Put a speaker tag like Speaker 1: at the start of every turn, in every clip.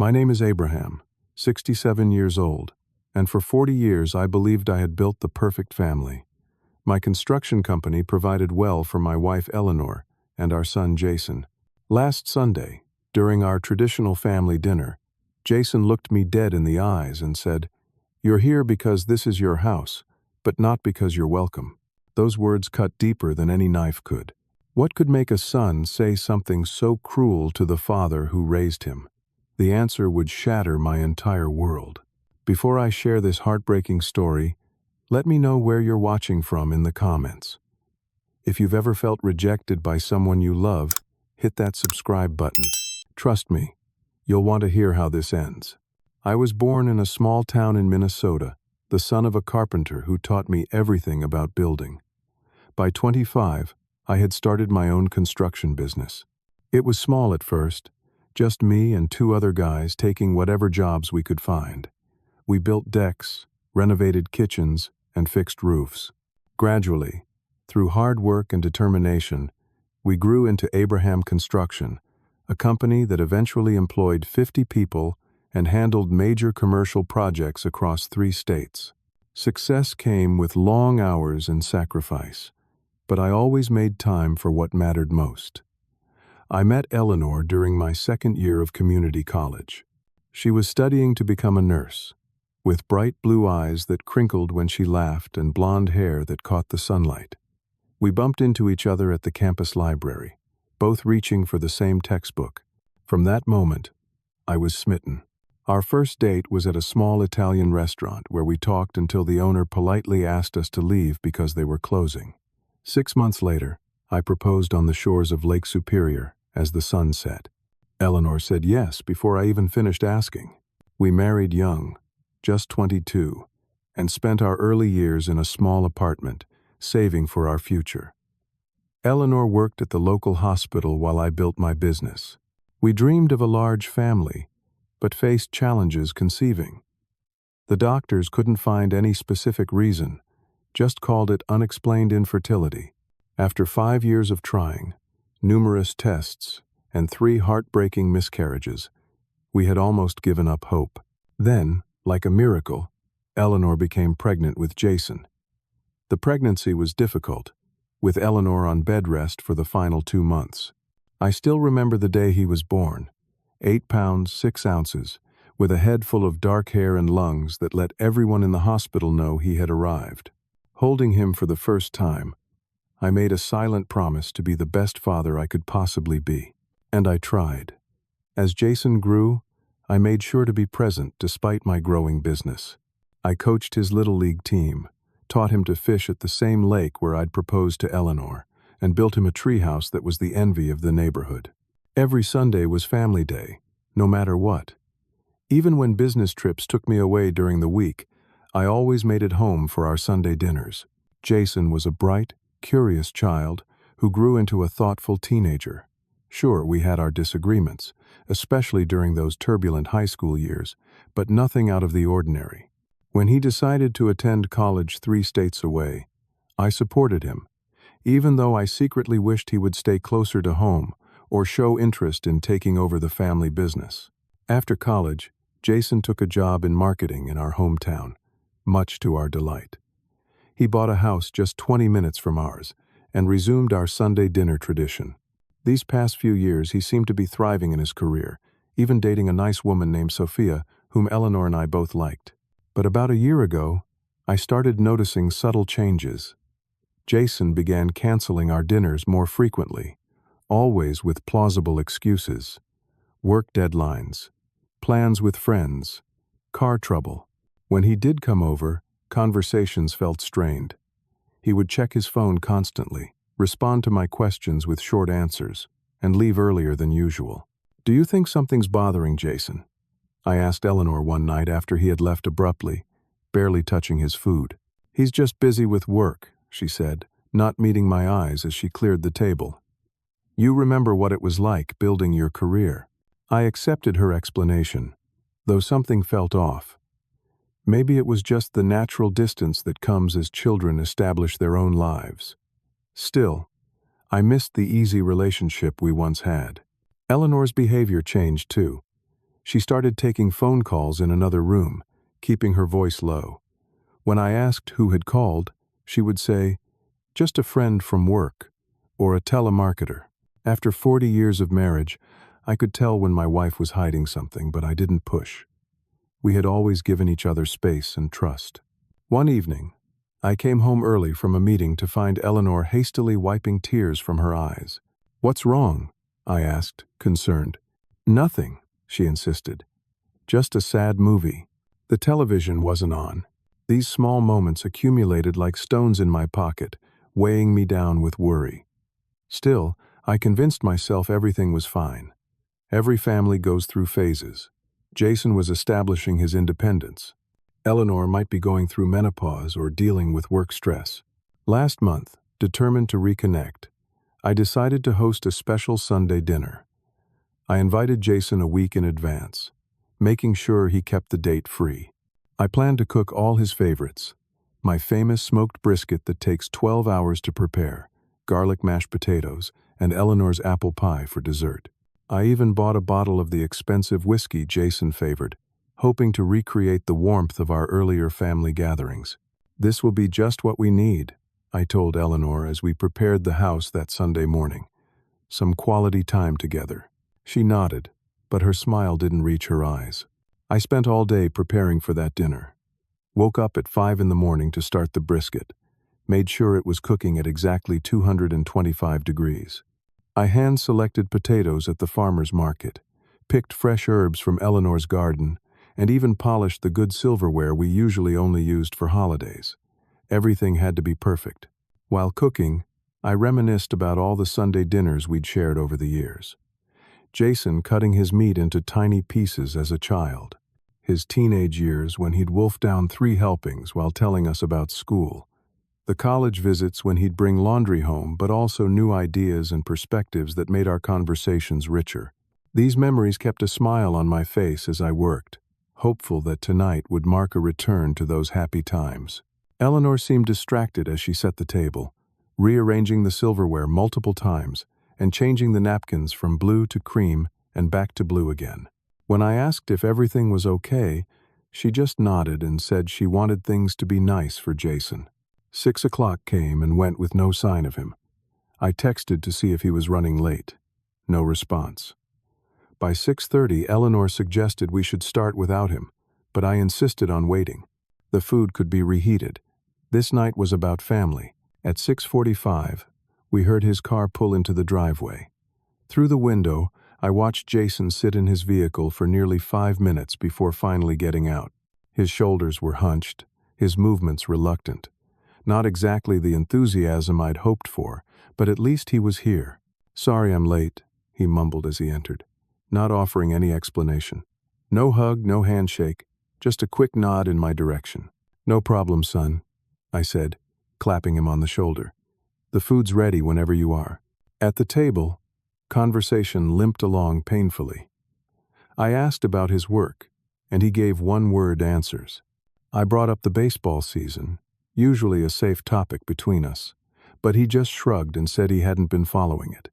Speaker 1: My name is Abraham, 67 years old, and for 40 years I believed I had built the perfect family. My construction company provided well for my wife Eleanor and our son Jason. Last Sunday, during our traditional family dinner, Jason looked me dead in the eyes and said, "You're here because this is your house, but not because you're welcome." Those words cut deeper than any knife could. What could make a son say something so cruel to the father who raised him? The answer would shatter my entire world. Before I share this heartbreaking story, let me know where you're watching from in the comments. If you've ever felt rejected by someone you love, hit that subscribe button. Trust me, you'll want to hear how this ends. I was born in a small town in Minnesota, the son of a carpenter who taught me everything about building. By 25, I had started my own construction business. It was small at first, just me and 2 other guys taking whatever jobs we could find. We built decks, renovated kitchens, and fixed roofs. Gradually, through hard work and determination, we grew into Abraham Construction, a company that eventually employed 50 people and handled major commercial projects across 3 states. Success came with long hours and sacrifice, but I always made time for what mattered most. I met Eleanor during my 2nd year of community college. She was studying to become a nurse, with bright blue eyes that crinkled when she laughed and blonde hair that caught the sunlight. We bumped into each other at the campus library, both reaching for the same textbook. From that moment, I was smitten. Our first date was at a small Italian restaurant where we talked until the owner politely asked us to leave because they were closing. 6 months later, I proposed on the shores of Lake Superior as the sun set. Eleanor said yes before I even finished asking. We married young, just 22, and spent our early years in a small apartment, saving for our future. Eleanor worked at the local hospital while I built my business. We dreamed of a large family, but faced challenges conceiving. The doctors couldn't find any specific reason, just called it unexplained infertility. After 5 years of trying, numerous tests, and 3 heartbreaking miscarriages, we had almost given up hope. Then, like a miracle, Eleanor became pregnant with Jason. The pregnancy was difficult, with Eleanor on bed rest for the final 2 months. I still remember the day he was born, 8 pounds, 6 ounces, with a head full of dark hair and lungs that let everyone in the hospital know he had arrived. Holding him for the first time, I made a silent promise to be the best father I could possibly be. And I tried. As Jason grew, I made sure to be present despite my growing business. I coached his Little League team, taught him to fish at the same lake where I'd proposed to Eleanor, and built him a treehouse that was the envy of the neighborhood. Every Sunday was family day, no matter what. Even when business trips took me away during the week, I always made it home for our Sunday dinners. Jason was a bright, curious child who grew into a thoughtful teenager. Sure, we had our disagreements, especially during those turbulent high school years, but nothing out of the ordinary. When he decided to attend college 3 states away, I supported him, even though I secretly wished he would stay closer to home or show interest in taking over the family business. After college, Jason took a job in marketing in our hometown, much to our delight. He bought a house just 20 minutes from ours and resumed our Sunday dinner tradition. These past few years, he seemed to be thriving in his career, even dating a nice woman named Sophia, whom Eleanor and I both liked. But about a year ago, I started noticing subtle changes. Jason began canceling our dinners more frequently, always with plausible excuses. Work deadlines, plans with friends, car trouble. When he did come over, conversations felt strained. He would check his phone constantly, respond to my questions with short answers, and leave earlier than usual. "Do you think something's bothering Jason?" I asked Eleanor one night after he had left abruptly, barely touching his food. "He's just busy with work," she said, not meeting my eyes as she cleared the table. "You remember what it was like building your career." I accepted her explanation, though something felt off. Maybe it was just the natural distance that comes as children establish their own lives. Still, I missed the easy relationship we once had. Eleanor's behavior changed too. She started taking phone calls in another room, keeping her voice low. When I asked who had called, she would say, "Just a friend from work," or "a telemarketer." After 40 years of marriage, I could tell when my wife was hiding something, but I didn't push. We had always given each other space and trust. One evening, I came home early from a meeting to find Eleanor hastily wiping tears from her eyes. "What's wrong?" I asked, concerned. "Nothing," she insisted. "Just a sad movie." The television wasn't on. These small moments accumulated like stones in my pocket, weighing me down with worry. Still, I convinced myself everything was fine. Every family goes through phases. Jason was establishing his independence. Eleanor might be going through menopause or dealing with work stress. Last month, determined to reconnect, I decided to host a special Sunday dinner. I invited Jason a week in advance, making sure he kept the date free. I planned to cook all his favorites: my famous smoked brisket that takes 12 hours to prepare, garlic mashed potatoes, and Eleanor's apple pie for dessert. I even bought a bottle of the expensive whiskey Jason favored, hoping to recreate the warmth of our earlier family gatherings. "This will be just what we need," I told Eleanor as we prepared the house that Sunday morning. "Some quality time together." She nodded, but her smile didn't reach her eyes. I spent all day preparing for that dinner. Woke up at 5 in the morning to start the brisket. Made sure it was cooking at exactly 225 degrees. I hand-selected potatoes at the farmer's market, picked fresh herbs from Eleanor's garden, and even polished the good silverware we usually only used for holidays. Everything had to be perfect. While cooking, I reminisced about all the Sunday dinners we'd shared over the years. Jason cutting his meat into tiny pieces as a child. His teenage years when he'd wolf down 3 helpings while telling us about school. The college visits when he'd bring laundry home, but also new ideas and perspectives that made our conversations richer. These memories kept a smile on my face as I worked, hopeful that tonight would mark a return to those happy times. Eleanor seemed distracted as she set the table, rearranging the silverware multiple times and changing the napkins from blue to cream and back to blue again. When I asked if everything was okay, she just nodded and said she wanted things to be nice for Jason. 6 o'clock came and went with no sign of him. I texted to see if he was running late. No response. By 6:30, Eleanor suggested we should start without him, but I insisted on waiting. The food could be reheated. This night was about family. At 6:45, we heard his car pull into the driveway. Through the window, I watched Jason sit in his vehicle for nearly 5 minutes before finally getting out. His shoulders were hunched, his movements reluctant. Not exactly the enthusiasm I'd hoped for, but at least he was here. "Sorry I'm late," he mumbled as he entered, not offering any explanation. No hug, no handshake, just a quick nod in my direction. "No problem, son," I said, clapping him on the shoulder. "The food's ready whenever you are." At the table, conversation limped along painfully. I asked about his work, and he gave one-word answers. I brought up the baseball season, usually a safe topic between us, but he just shrugged and said he hadn't been following it.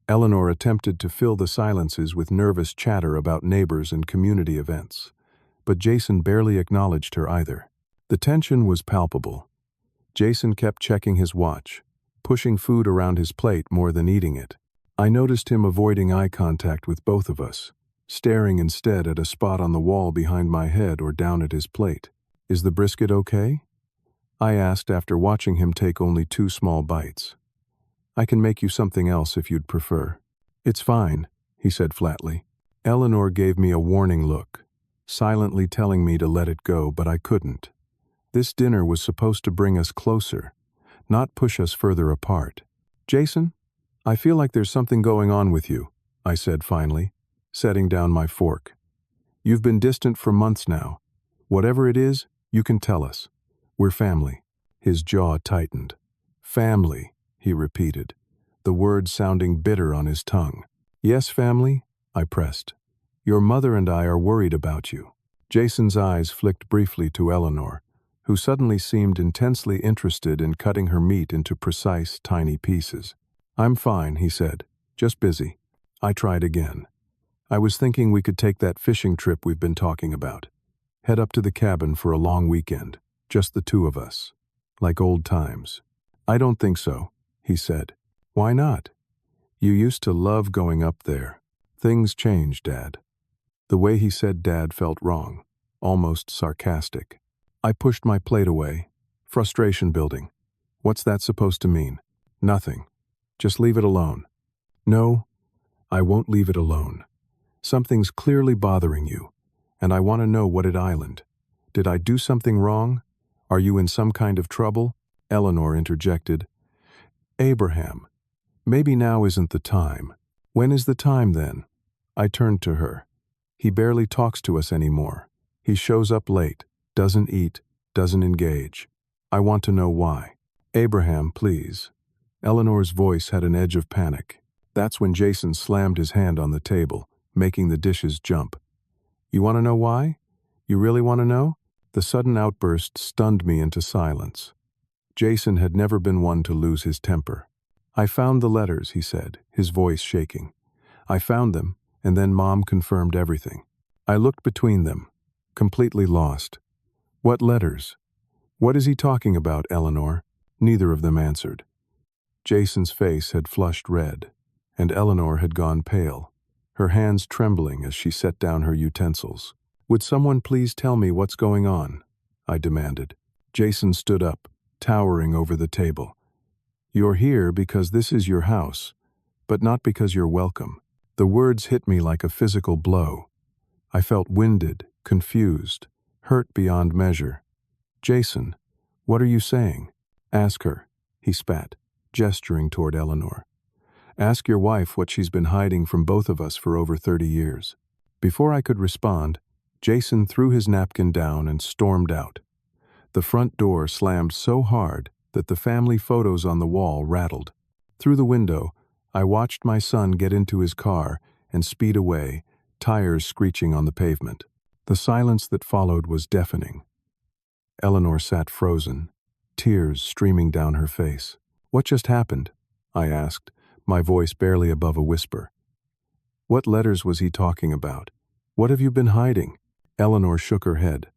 Speaker 1: Eleanor attempted to fill the silences with nervous chatter about neighbors and community events, but Jason barely acknowledged her either. The tension was palpable. Jason kept checking his watch, pushing food around his plate more than eating it. I noticed him avoiding eye contact with both of us, staring instead at a spot on the wall behind my head or down at his plate. "Is the brisket okay?" I asked after watching him take only 2 small bites. "I can make you something else if you'd prefer." "It's fine," he said flatly. Eleanor gave me a warning look, silently telling me to let it go, but I couldn't. This dinner was supposed to bring us closer, not push us further apart. "Jason, I feel like there's something going on with you," I said finally, setting down my fork. "You've been distant for months now. Whatever it is, you can tell us. We're family." His jaw tightened. "Family," he repeated, the words sounding bitter on his tongue. "Yes, family," I pressed. "Your mother and I are worried about you." Jason's eyes flicked briefly to Eleanor, who suddenly seemed intensely interested in cutting her meat into precise, tiny pieces. "I'm fine," he said. "Just busy." I tried again. I was thinking we could take that fishing trip we've been talking about. Head up to the cabin for a long weekend, just the two of us. Like old times. I don't think so, he said. Why not? You used to love going up there. Things change, Dad. The way he said Dad felt wrong, almost sarcastic. I pushed my plate away. Frustration building. What's that supposed to mean? Nothing. Just leave it alone. No, I won't leave it alone. Something's clearly bothering you, and I want to know what island. Did I do something wrong? Are you in some kind of trouble? Eleanor interjected. Abraham, maybe now isn't the time. When is the time then? I turned to her. He barely talks to us anymore. He shows up late, doesn't eat, doesn't engage. I want to know why. Abraham, please. Eleanor's voice had an edge of panic. That's when Jason slammed his hand on the table, making the dishes jump. You want to know why? You really want to know? The sudden outburst stunned me into silence. Jason had never been one to lose his temper. I found the letters, he said, his voice shaking. I found them, and then Mom confirmed everything. I looked between them, completely lost. What letters? What is he talking about, Eleanor? Neither of them answered. Jason's face had flushed red, and Eleanor had gone pale, her hands trembling as she set down her utensils. Would someone please tell me what's going on? I demanded. Jason stood up, towering over the table. You're here because this is your house, but not because you're welcome. The words hit me like a physical blow. I felt winded, confused, hurt beyond measure. Jason, what are you saying? Ask her, he spat, gesturing toward Eleanor. Ask your wife what she's been hiding from both of us for over 30 years. Before I could respond, Jason threw his napkin down and stormed out. The front door slammed so hard that the family photos on the wall rattled. Through the window, I watched my son get into his car and speed away, tires screeching on the pavement. The silence that followed was deafening. Eleanor sat frozen, tears streaming down her face. What just happened? I asked, my voice barely above a whisper. What letters was he talking about? What have you been hiding? Eleanor shook her head,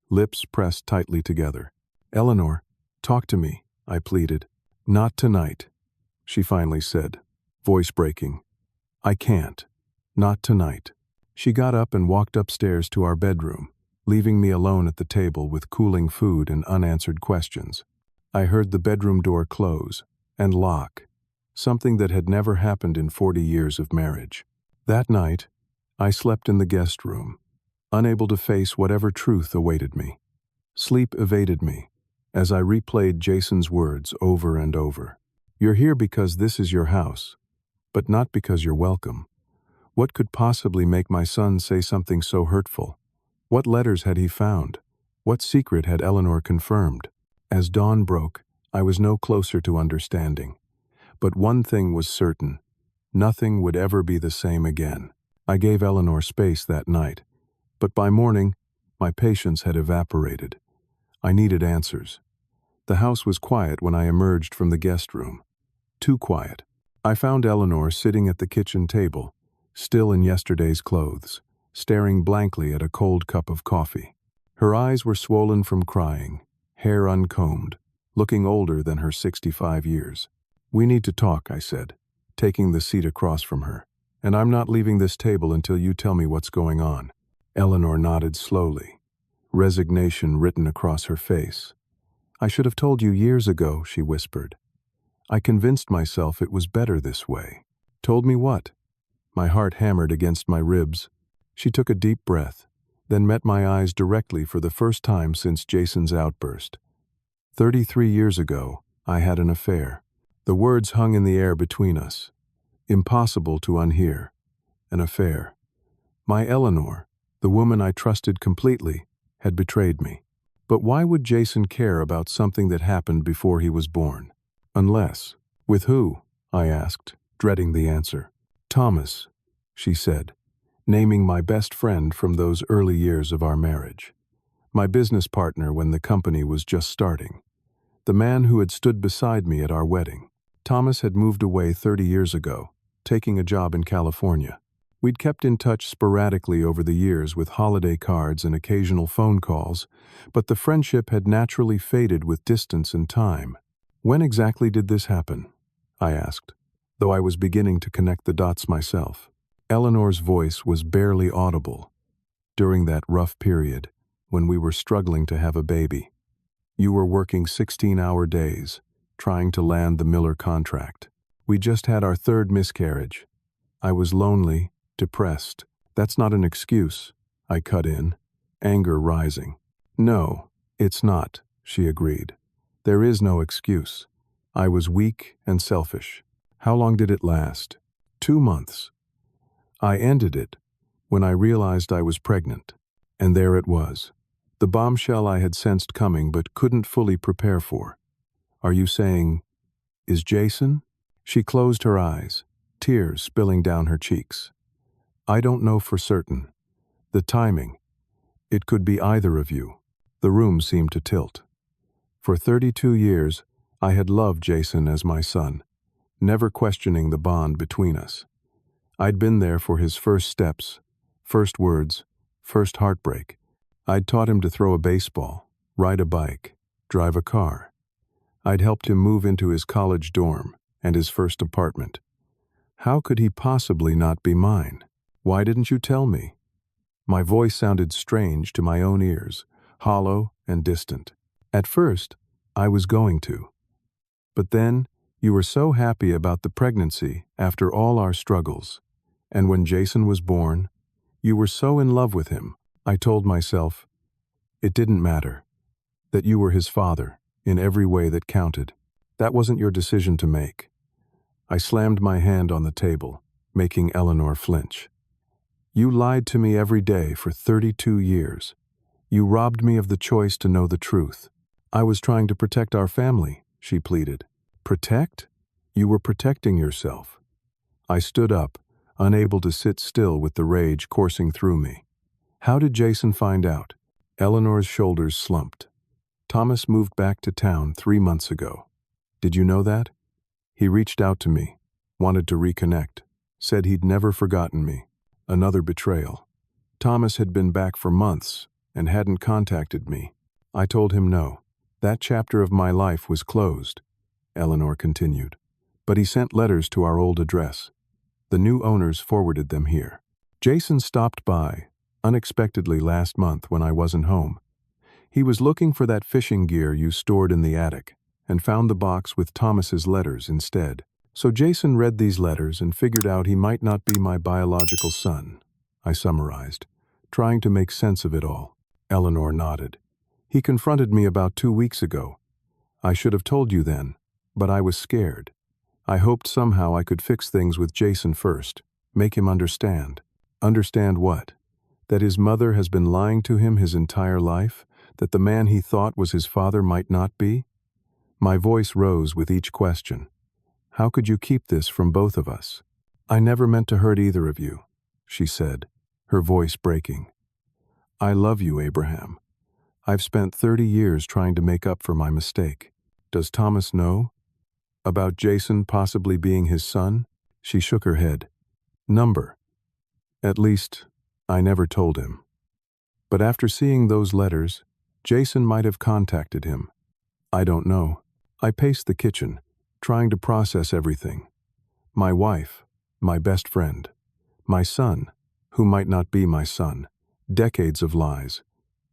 Speaker 1: lips pressed tightly together. Eleanor, talk to me, I pleaded. Not tonight, she finally said, voice breaking. I can't. Not tonight. She got up and walked upstairs to our bedroom, leaving me alone at the table with cooling food and unanswered questions. I heard the bedroom door close and lock, something that had never happened in 40 years of marriage. That night, I slept in the guest room, unable to face whatever truth awaited me. Sleep evaded me as I replayed Jason's words over and over. You're here because this is your house, but not because you're welcome. What could possibly make my son say something so hurtful? What letters had he found? What secret had Eleanor confirmed? As dawn broke, I was no closer to understanding. But one thing was certain. Nothing would ever be the same again. I gave Eleanor space that night, but by morning, my patience had evaporated. I needed answers. The house was quiet when I emerged from the guest room. Too quiet. I found Eleanor sitting at the kitchen table, still in yesterday's clothes, staring blankly at a cold cup of coffee. Her eyes were swollen from crying, hair uncombed, looking older than her 65 years. We need to talk, I said, taking the seat across from her. And I'm not leaving this table until you tell me what's going on. Eleanor nodded slowly, resignation written across her face. I should have told you years ago, she whispered. I convinced myself it was better this way. Told me what? My heart hammered against my ribs. She took a deep breath, then met my eyes directly for the first time since Jason's outburst. 33 years ago, I had an affair. The words hung in the air between us. Impossible to unhear. An affair. My Eleanor, the woman I trusted completely, had betrayed me. But why would Jason care about something that happened before he was born? Unless, with who? I asked, dreading the answer. Thomas, she said, naming my best friend from those early years of our marriage. My business partner when the company was just starting. The man who had stood beside me at our wedding. Thomas had moved away 30 years ago, taking a job in California. We'd kept in touch sporadically over the years with holiday cards and occasional phone calls, but the friendship had naturally faded with distance and time. When exactly did this happen? I asked, though I was beginning to connect the dots myself. Eleanor's voice was barely audible. During that rough period, when we were struggling to have a baby. You were working 16-hour days, trying to land the Miller contract. We just had our third miscarriage. I was lonely, depressed. That's not an excuse, I cut in, anger rising. No, it's not, she agreed. There is no excuse. I was weak and selfish. How long did it last? 2 months. I ended it when I realized I was pregnant. And there it was. The bombshell I had sensed coming but couldn't fully prepare for. Are you saying, is Jason? She closed her eyes, tears spilling down her cheeks. I don't know for certain. The timing. It could be either of you. The room seemed to tilt. For 32 years, I had loved Jason as my son, never questioning the bond between us. I'd been there for his first steps, first words, first heartbreak. I'd taught him to throw a baseball, ride a bike, drive a car. I'd helped him move into his college dorm and his first apartment. How could he possibly not be mine? Why didn't you tell me? My voice sounded strange to my own ears, hollow and distant. At first, I was going to. But then, you were so happy about the pregnancy after all our struggles. And when Jason was born, you were so in love with him. I told myself, it didn't matter, that you were his father in every way that counted. That wasn't your decision to make. I slammed my hand on the table, making Eleanor flinch. You lied to me every day for 32 years. You robbed me of the choice to know the truth. I was trying to protect our family, she pleaded. Protect? You were protecting yourself. I stood up, unable to sit still with the rage coursing through me. How did Jason find out? Eleanor's shoulders slumped. Thomas moved back to town 3 months ago. Did you know that? He reached out to me, wanted to reconnect, said he'd never forgotten me. Another betrayal. Thomas had been back for months and hadn't contacted me. I told him no. That chapter of my life was closed, Eleanor continued. But he sent letters to our old address. The new owners forwarded them here. Jason stopped by, unexpectedly last month when I wasn't home. He was looking for that fishing gear you stored in the attic and found the box with Thomas's letters instead. So Jason read these letters and figured out he might not be my biological son, I summarized, trying to make sense of it all. Eleanor nodded. He confronted me about 2 weeks ago. I should have told you then, but I was scared. I hoped somehow I could fix things with Jason first, make him understand. Understand what? That his mother has been lying to him his entire life? That the man he thought was his father might not be? My voice rose with each question. How could you keep this from both of us? I never meant to hurt either of you, she said, her voice breaking. I love you, Abraham. I've spent 30 years trying to make up for my mistake. Does Thomas know? About Jason possibly being his son? She shook her head. Number. At least, I never told him. But after seeing those letters, Jason might have contacted him. I don't know. I paced the kitchen, trying to process everything. My wife, my best friend, my son, who might not be my son, decades of lies.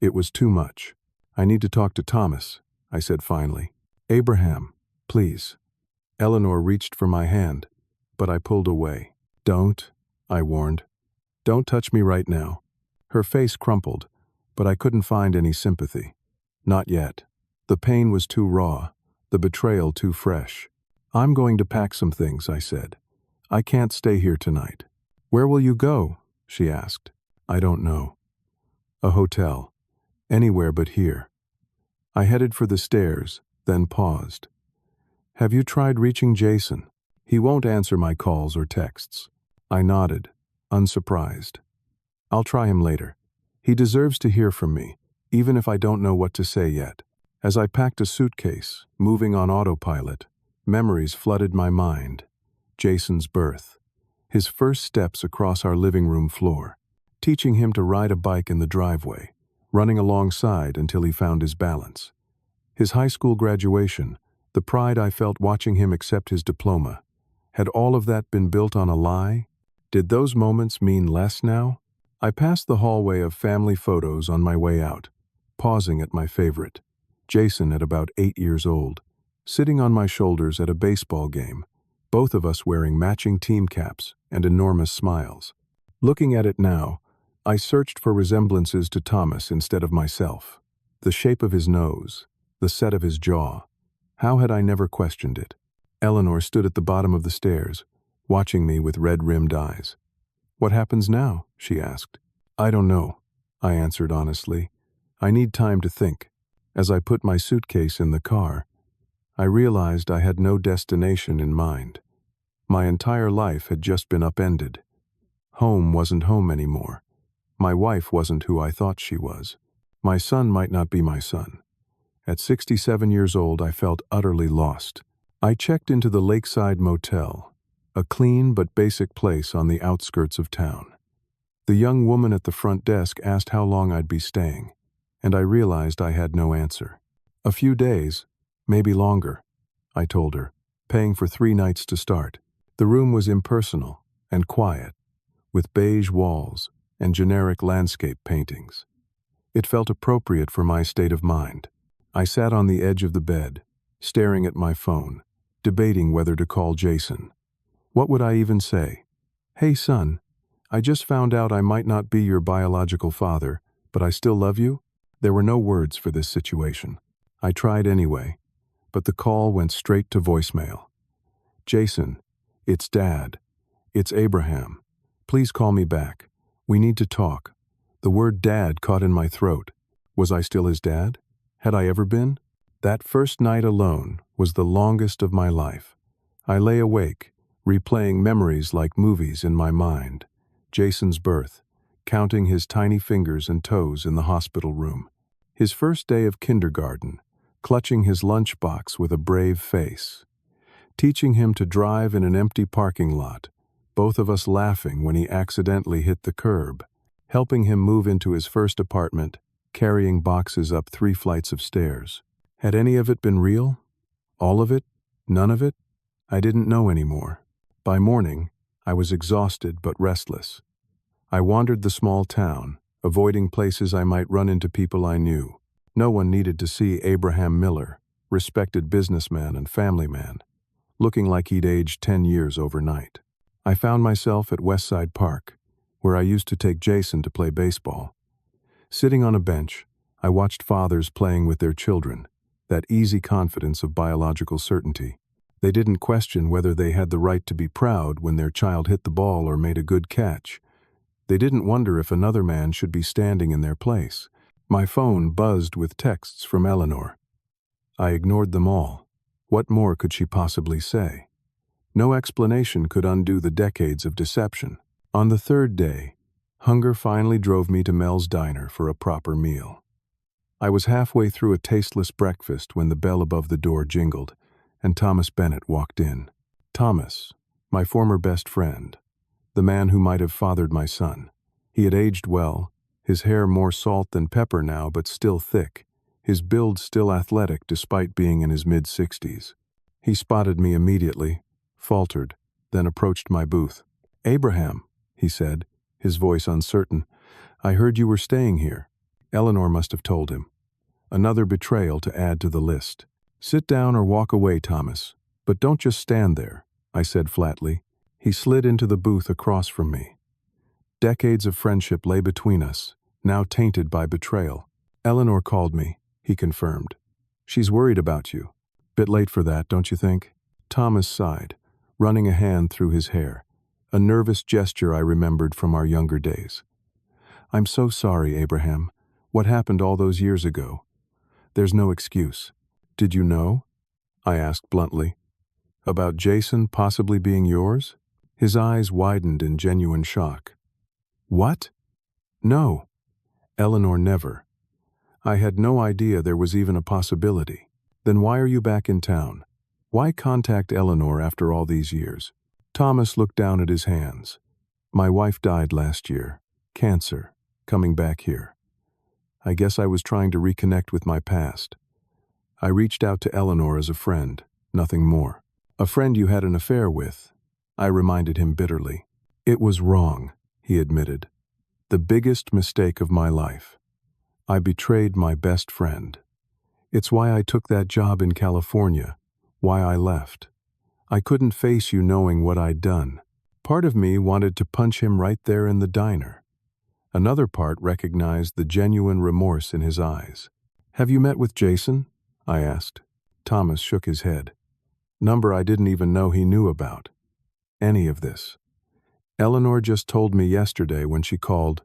Speaker 1: It was too much. I need to talk to Thomas, I said finally. Abraham, please. Eleanor reached for my hand, but I pulled away. Don't, I warned. Don't touch me right now. Her face crumpled, but I couldn't find any sympathy. Not yet. The pain was too raw, the betrayal too fresh. I'm going to pack some things, I said. I can't stay here tonight. Where will you go? She asked. I don't know. A hotel. Anywhere but here. I headed for the stairs, then paused. Have you tried reaching Jason? He won't answer my calls or texts. I nodded, unsurprised. I'll try him later. He deserves to hear from me, even if I don't know what to say yet. As I packed a suitcase, moving on autopilot, memories flooded my mind. Jason's birth, his first steps across our living room floor, teaching him to ride a bike in the driveway, running alongside until he found his balance. His high school graduation, the pride I felt watching him accept his diploma. Had all of that been built on a lie? Did those moments mean less now? I passed the hallway of family photos on my way out, pausing at my favorite, Jason at about 8 years old, sitting on my shoulders at a baseball game, both of us wearing matching team caps and enormous smiles. Looking at it now, I searched for resemblances to Thomas instead of myself. The shape of his nose, the set of his jaw. How had I never questioned it? Eleanor stood at the bottom of the stairs, watching me with red-rimmed eyes. "What happens now?" she asked. "I don't know," I answered honestly. "I need time to think." As I put my suitcase in the car, I realized I had no destination in mind. My entire life had just been upended. Home wasn't home anymore. My wife wasn't who I thought she was. My son might not be my son. At 67 years old, I felt utterly lost. I checked into the Lakeside Motel, a clean but basic place on the outskirts of town. The young woman at the front desk asked how long I'd be staying, and I realized I had no answer. "A few days, maybe longer," I told her, paying for 3 nights to start. The room was impersonal and quiet, with beige walls and generic landscape paintings. It felt appropriate for my state of mind. I sat on the edge of the bed, staring at my phone, debating whether to call Jason. What would I even say? "Hey son, I just found out I might not be your biological father, but I still love you?" There were no words for this situation. I tried anyway, but the call went straight to voicemail. "Jason, it's Dad. It's Abraham. Please call me back. We need to talk." The word Dad caught in my throat. Was I still his dad? Had I ever been? That first night alone was the longest of my life. I lay awake, replaying memories like movies in my mind. Jason's birth, counting his tiny fingers and toes in the hospital room. His first day of kindergarten, clutching his lunchbox with a brave face. Teaching him to drive in an empty parking lot, both of us laughing when he accidentally hit the curb. Helping him move into his first apartment, carrying boxes up 3 flights of stairs. Had any of it been real? All of it? None of it? I didn't know anymore. By morning, I was exhausted but restless. I wandered the small town, avoiding places I might run into people I knew. No one needed to see Abraham Miller, respected businessman and family man, looking like he'd aged 10 years overnight. I found myself at Westside Park, where I used to take Jason to play baseball. Sitting on a bench, I watched fathers playing with their children, that easy confidence of biological certainty. They didn't question whether they had the right to be proud when their child hit the ball or made a good catch. They didn't wonder if another man should be standing in their place. My phone buzzed with texts from Eleanor. I ignored them all. What more could she possibly say? No explanation could undo the decades of deception. On the 3rd day, hunger finally drove me to Mel's Diner for a proper meal. I was halfway through a tasteless breakfast when the bell above the door jingled, and Thomas Bennett walked in. Thomas, my former best friend, the man who might have fathered my son. He had aged well, his hair more salt than pepper now but still thick, his build still athletic despite being in his mid-60s. He spotted me immediately, faltered, then approached my booth. "Abraham," he said, his voice uncertain, "I heard you were staying here." Eleanor must have told him. Another betrayal to add to the list. "Sit down or walk away, Thomas, but don't just stand there," I said flatly. He slid into the booth across from me. Decades of friendship lay between us, now tainted by betrayal. "Eleanor called me," he confirmed. "She's worried about you. Bit late for that, don't you think?" Thomas sighed, running a hand through his hair, a nervous gesture I remembered from our younger days. "I'm so sorry, Abraham. What happened all those years ago? There's no excuse." "Did you know?" I asked bluntly. "About Jason possibly being yours?" His eyes widened in genuine shock. "What?" "No. Eleanor never. I had no idea there was even a possibility." "Then why are you back in town? Why contact Eleanor after all these years?" Thomas looked down at his hands. My wife died last year. Cancer. Coming back here. I guess I was trying to reconnect with my past. I reached out to Eleanor as a friend, nothing more. A friend you had an affair with, I reminded him bitterly. It was wrong, he admitted. The biggest mistake of my life. I betrayed my best friend. It's why I took that job in California, why I left. I couldn't face you knowing what I'd done. Part of me wanted to punch him right there in the diner. Another part recognized the genuine remorse in his eyes. Have you met with Jason? I asked. Thomas shook his head. Number I didn't even know he knew about. Any of this. Eleanor just told me yesterday when she called,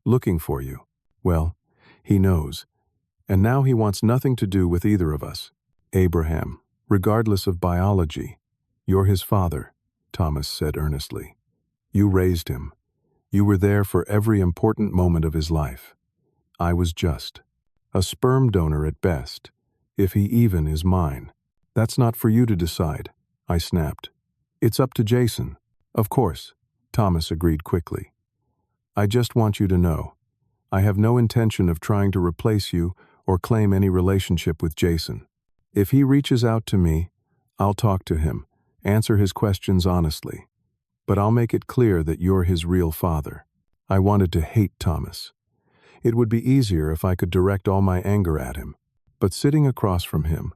Speaker 1: looking for you. Well, he knows. And now he wants nothing to do with either of us. Abraham, regardless of biology, you're his father, Thomas said earnestly. You raised him. You were there for every important moment of his life. I was just a sperm donor at best, if he even is mine. That's not for you to decide, I snapped. It's up to Jason. Of course, Thomas agreed quickly. I just want you to know, I have no intention of trying to replace you or claim any relationship with Jason. If he reaches out to me, I'll talk to him, answer his questions honestly. But I'll make it clear that you're his real father. I wanted to hate Thomas. It would be easier if I could direct all my anger at him. But sitting across from him,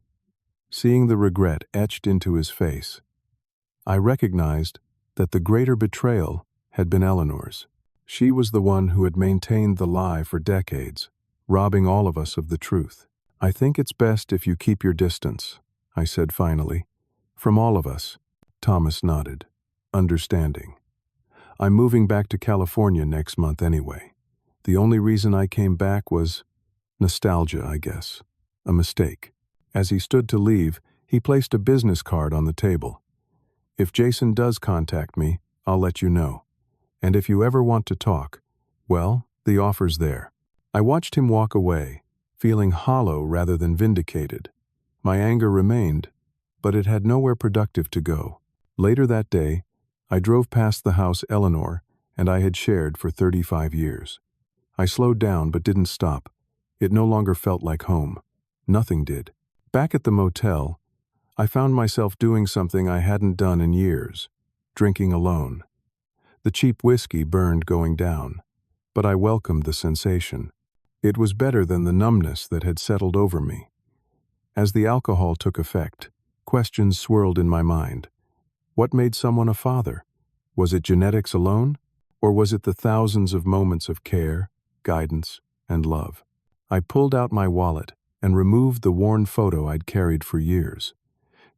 Speaker 1: seeing the regret etched into his face, I recognized that the greater betrayal had been Eleanor's. She was the one who had maintained the lie for decades, robbing all of us of the truth. I think it's best if you keep your distance, I said finally. From all of us. Thomas nodded, understanding. I'm moving back to California next month anyway. The only reason I came back was nostalgia, I guess. A mistake. As he stood to leave, he placed a business card on the table. If Jason does contact me, I'll let you know. And if you ever want to talk, well, the offer's there. I watched him walk away, feeling hollow rather than vindicated. My anger remained, but it had nowhere productive to go. Later that day, I drove past the house Eleanor and I had shared for 35 years. I slowed down but didn't stop. It no longer felt like home. Nothing did. Back at the motel, I found myself doing something I hadn't done in years, drinking alone. The cheap whiskey burned going down, but I welcomed the sensation. It was better than the numbness that had settled over me. As the alcohol took effect, questions swirled in my mind. What made someone a father? Was it genetics alone? Or was it the thousands of moments of care, guidance, and love? I pulled out my wallet and removed the worn photo I'd carried for years.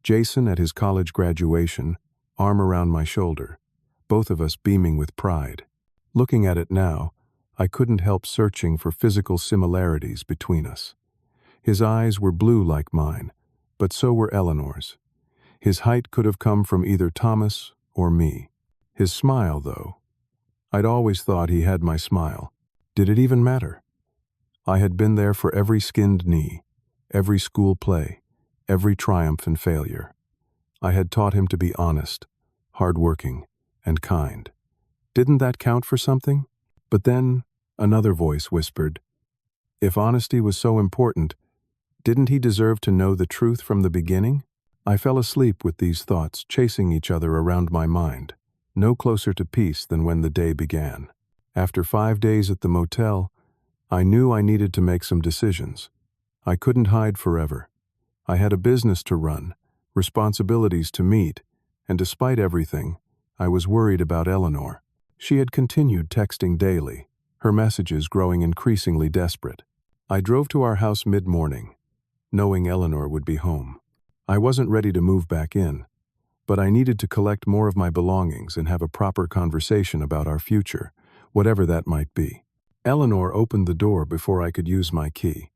Speaker 1: Jason at his college graduation, arm around my shoulder, both of us beaming with pride. Looking at it now, I couldn't help searching for physical similarities between us. His eyes were blue like mine, but so were Eleanor's. His height could have come from either Thomas or me. His smile, though. I'd always thought he had my smile. Did it even matter? I had been there for every skinned knee, every school play, every triumph and failure. I had taught him to be honest, hardworking, and kind. Didn't that count for something? But then another voice whispered, if honesty was so important, didn't he deserve to know the truth from the beginning? I fell asleep with these thoughts chasing each other around my mind, no closer to peace than when the day began. After 5 days at the motel, I knew I needed to make some decisions. I couldn't hide forever. I had a business to run, responsibilities to meet, and despite everything, I was worried about Eleanor. She had continued texting daily, her messages growing increasingly desperate. I drove to our house mid-morning, knowing Eleanor would be home. I wasn't ready to move back in, but I needed to collect more of my belongings and have a proper conversation about our future, whatever that might be. Eleanor opened the door before I could use my key.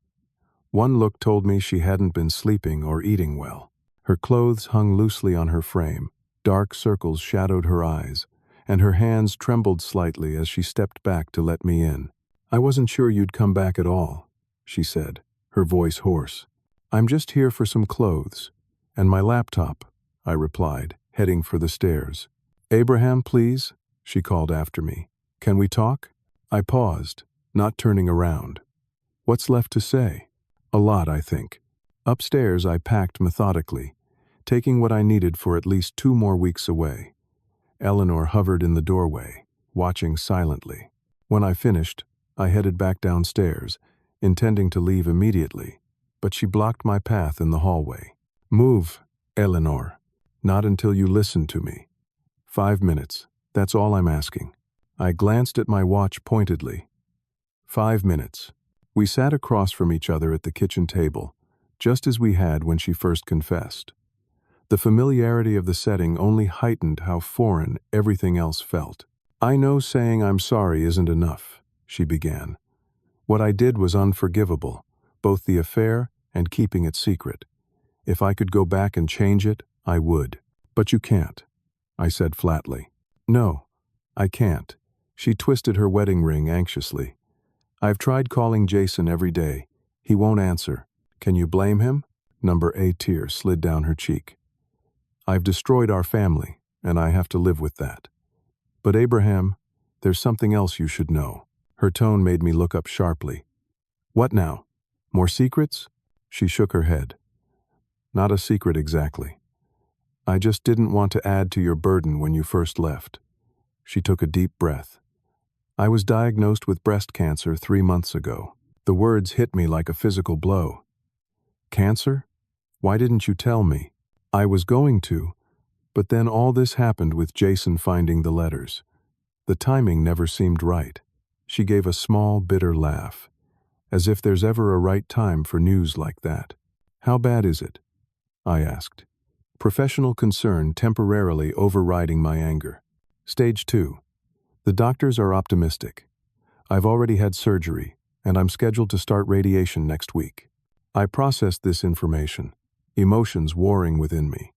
Speaker 1: One look told me she hadn't been sleeping or eating well. Her clothes hung loosely on her frame, dark circles shadowed her eyes, and her hands trembled slightly as she stepped back to let me in. I wasn't sure you'd come back at all, she said, her voice hoarse. I'm just here for some clothes. And my laptop, I replied, heading for the stairs. "Abraham, please," she called after me. "Can we talk?" I paused, not turning around. What's left to say? A lot, I think. Upstairs, I packed methodically, taking what I needed for at least 2 more weeks away. Eleanor hovered in the doorway, watching silently. When I finished, I headed back downstairs, intending to leave immediately, but she blocked my path in the hallway. "Move, Eleanor. Not until you listen to me. 5 minutes, that's all I'm asking." I glanced at my watch pointedly. 5 minutes. We sat across from each other at the kitchen table, just as we had when she first confessed. The familiarity of the setting only heightened how foreign everything else felt. "I know saying I'm sorry isn't enough," she began. "What I did was unforgivable, both the affair and keeping it secret. If I could go back and change it, I would. But you can't," I said flatly. "No, I can't." She twisted her wedding ring anxiously. "I've tried calling Jason every day. He won't answer. Can you blame him?" Number 8 tear slid down her cheek. "I've destroyed our family, and I have to live with that. But Abraham, there's something else you should know." Her tone made me look up sharply. "What now? More secrets?" She shook her head. "Not a secret exactly. I just didn't want to add to your burden when you first left." She took a deep breath. "I was diagnosed with breast cancer 3 months ago." The words hit me like a physical blow. "Cancer? Why didn't you tell me?" "I was going to, but then all this happened with Jason finding the letters. The timing never seemed right." She gave a small, bitter laugh, as if there's ever a right time for news like that. "How bad is it?" I asked, professional concern temporarily overriding my anger. "Stage 2. The doctors are optimistic. I've already had surgery, and I'm scheduled to start radiation next week." I processed this information, emotions warring within me.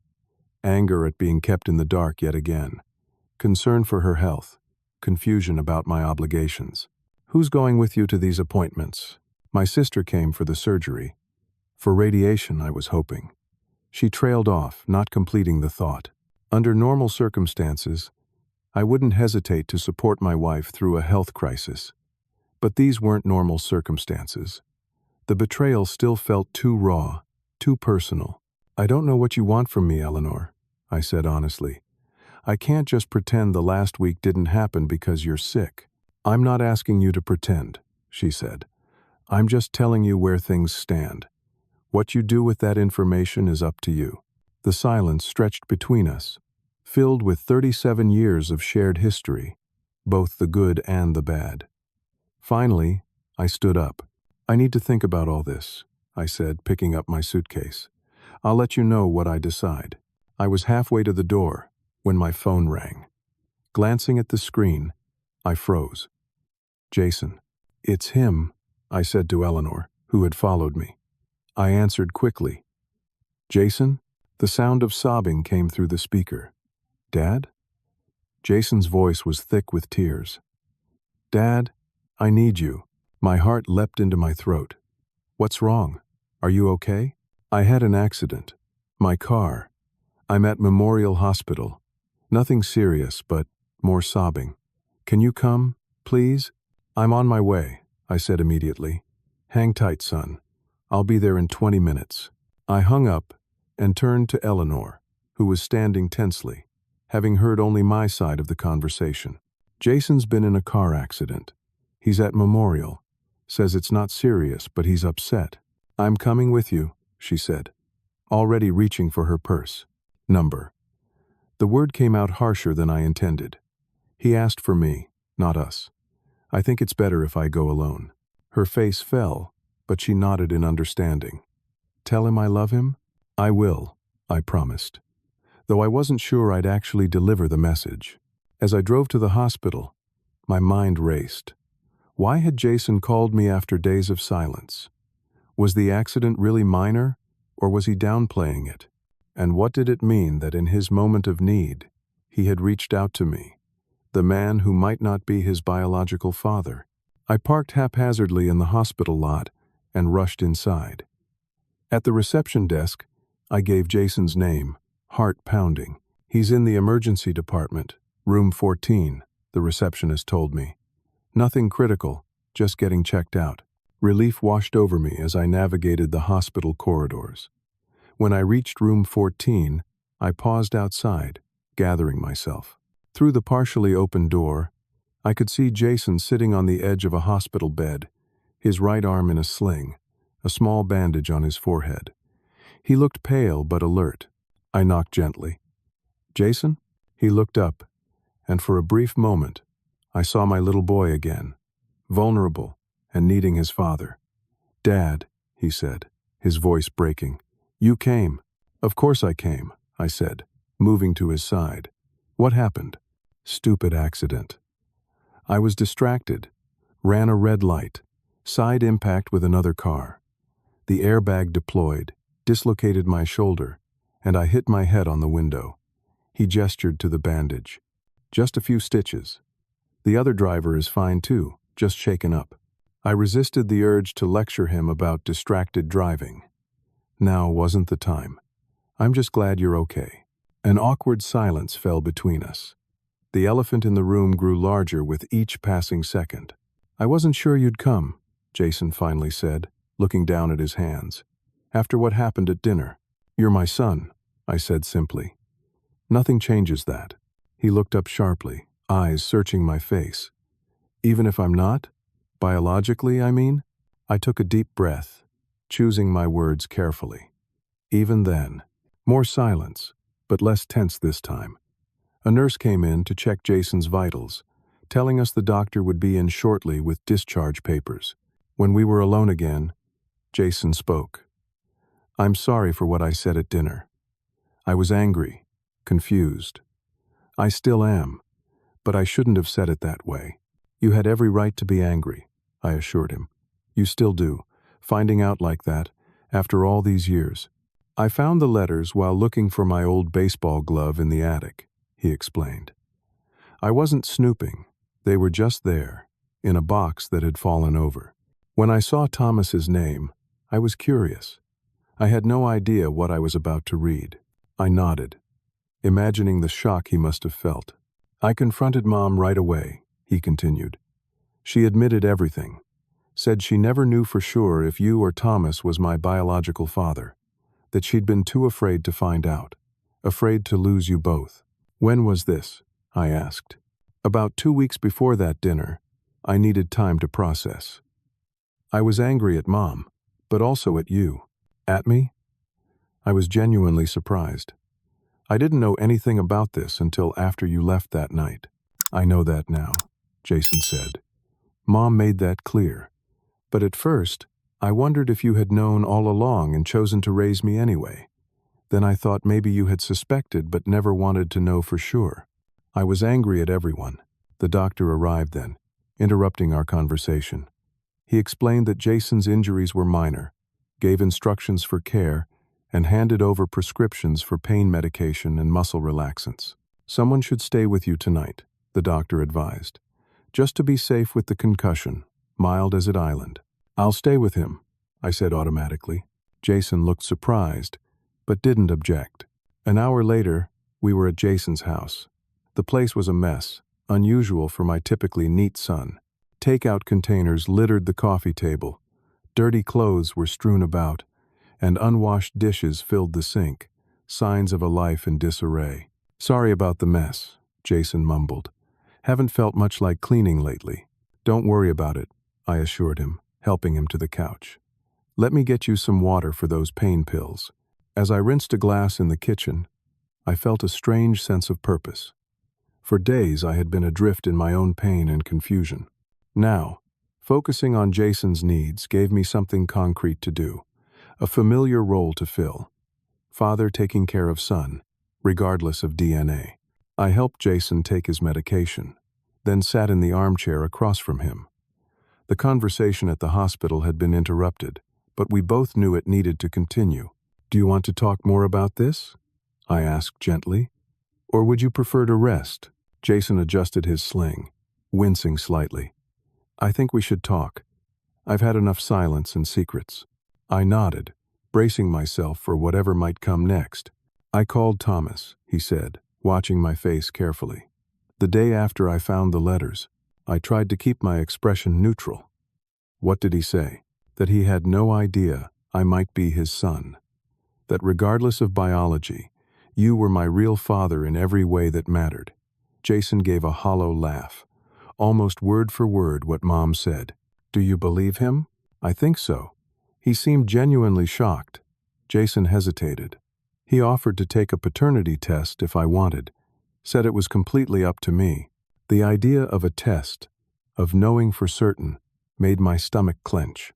Speaker 1: Anger at being kept in the dark yet again. Concern for her health. Confusion about my obligations. "Who's going with you to these appointments?" "My sister came for the surgery. For radiation, I was hoping." She trailed off, not completing the thought. Under normal circumstances, I wouldn't hesitate to support my wife through a health crisis. But these weren't normal circumstances. The betrayal still felt too raw, too personal. "I don't know what you want from me, Eleanor," I said honestly. "I can't just pretend the last week didn't happen because you're sick." "I'm not asking you to pretend," she said. "I'm just telling you where things stand. What you do with that information is up to you." The silence stretched between us, filled with 37 years of shared history, both the good and the bad. Finally, I stood up. "I need to think about all this," I said, picking up my suitcase. "I'll let you know what I decide." I was halfway to the door when my phone rang. Glancing at the screen, I froze. "Jason." "It's him," I said to Eleanor, who had followed me. I answered quickly. "Jason?" The sound of sobbing came through the speaker. "Dad?" Jason's voice was thick with tears. "Dad, I need you." My heart leapt into my throat. "What's wrong? Are you okay?" "I had an accident. My car. I'm at Memorial Hospital. Nothing serious, but more sobbing. Can you come, please?" "I'm on my way," I said immediately. "Hang tight, son. I'll be there in 20 minutes. I hung up and turned to Eleanor, who was standing tensely, having heard only my side of the conversation. "Jason's been in a car accident. He's at Memorial. Says it's not serious, but he's upset." "I'm coming with you," she said, already reaching for her purse. "Number." The word came out harsher than I intended. "He asked for me, not us. I think it's better if I go alone." Her face fell, but she nodded in understanding. "Tell him I love him?" "I will," I promised, though I wasn't sure I'd actually deliver the message. As I drove to the hospital, my mind raced. Why had Jason called me after days of silence? Was the accident really minor, or was he downplaying it? And what did it mean that in his moment of need, he had reached out to me, the man who might not be his biological father? I parked haphazardly in the hospital lot and rushed inside. At the reception desk, I gave Jason's name, heart pounding. "He's in the emergency department," Room 14, the receptionist told me. Nothing critical, just getting checked out. Relief washed over me as I navigated the hospital corridors. When I reached room 14, I paused outside, gathering myself. Through the partially open door, I could see Jason sitting on the edge of a hospital bed, his right arm in a sling, a small bandage on his forehead. He looked pale but alert. I knocked gently. "Jason?" He looked up, and for a brief moment, I saw my little boy again, vulnerable and needing his father. "Dad," he said, his voice breaking. "You came." "Of course I came," I said, moving to his side. "What happened?" "Stupid accident. I was distracted, ran a red light, side impact with another car. The airbag deployed, dislocated my shoulder, and I hit my head on the window." He gestured to the bandage. "Just a few stitches. The other driver is fine too, just shaken up." I resisted the urge to lecture him about distracted driving. Now wasn't the time. "I'm just glad you're okay." An awkward silence fell between us. The elephant in the room grew larger with each passing second. "I wasn't sure you'd come," Jason finally said, looking down at his hands. "After what happened at dinner." "You're my son," I said simply. "Nothing changes that." He looked up sharply, eyes searching my face. "Even if I'm not? Biologically, I mean?" I took a deep breath, choosing my words carefully. "Even then." More silence, but less tense this time. A nurse came in to check Jason's vitals, telling us the doctor would be in shortly with discharge papers. When we were alone again, Jason spoke. "I'm sorry for what I said at dinner. I was angry, confused. I still am, but I shouldn't have said it that way." "You had every right to be angry," I assured him. "You still do, finding out like that, after all these years." "I found the letters while looking for my old baseball glove in the attic," he explained. "I wasn't snooping. They were just there, in a box that had fallen over. When I saw Thomas's name, I was curious. I had no idea what I was about to read." I nodded, imagining the shock he must have felt. "I confronted Mom right away," he continued. "She admitted everything. Said she never knew for sure if you or Thomas was my biological father, that she'd been too afraid to find out, afraid to lose you both." "When was this?" I asked. "About 2 weeks before that dinner. I needed time to process. I was angry at Mom, but also at you." "At me?" I was genuinely surprised. "I didn't know anything about this until after you left that night." "I know that now," Jason said. "Mom made that clear. But at first, I wondered if you had known all along and chosen to raise me anyway. Then I thought maybe you had suspected but never wanted to know for sure." I was angry at everyone. The doctor arrived then, interrupting our conversation. He explained that Jason's injuries were minor, gave instructions for care, and handed over prescriptions for pain medication and muscle relaxants. "Someone should stay with you tonight," the doctor advised. "Just to be safe with the concussion, mild as at Island." "I'll stay with him," I said automatically. Jason looked surprised, but didn't object. An hour later, we were at Jason's house. The place was a mess, unusual for my typically neat son. Takeout containers littered the coffee table, dirty clothes were strewn about, and unwashed dishes filled the sink, signs of a life in disarray. "Sorry about the mess," Jason mumbled. "Haven't felt much like cleaning lately." "Don't worry about it," I assured him, helping him to the couch. "Let me get you some water for those pain pills." As I rinsed a glass in the kitchen, I felt a strange sense of purpose. For days I had been adrift in my own pain and confusion. Now, focusing on Jason's needs gave me something concrete to do, a familiar role to fill. Father taking care of son, regardless of DNA. I helped Jason take his medication, then sat in the armchair across from him. The conversation at the hospital had been interrupted, but we both knew it needed to continue. "Do you want to talk more about this?" I asked gently. "Or would you prefer to rest?" Jason adjusted his sling, wincing slightly. "I think we should talk. I've had enough silence and secrets." I nodded, bracing myself for whatever might come next. "I called Thomas," he said, watching my face carefully. The day after I found the letters, I tried to keep my expression neutral. What did he say? That he had no idea I might be his son. That regardless of biology, you were my real father in every way that mattered. Jason gave a hollow laugh, almost word for word what Mom said. Do you believe him? I think so. He seemed genuinely shocked. Jason hesitated. He offered to take a paternity test if I wanted, said it was completely up to me. The idea of a test, of knowing for certain, made my stomach clench.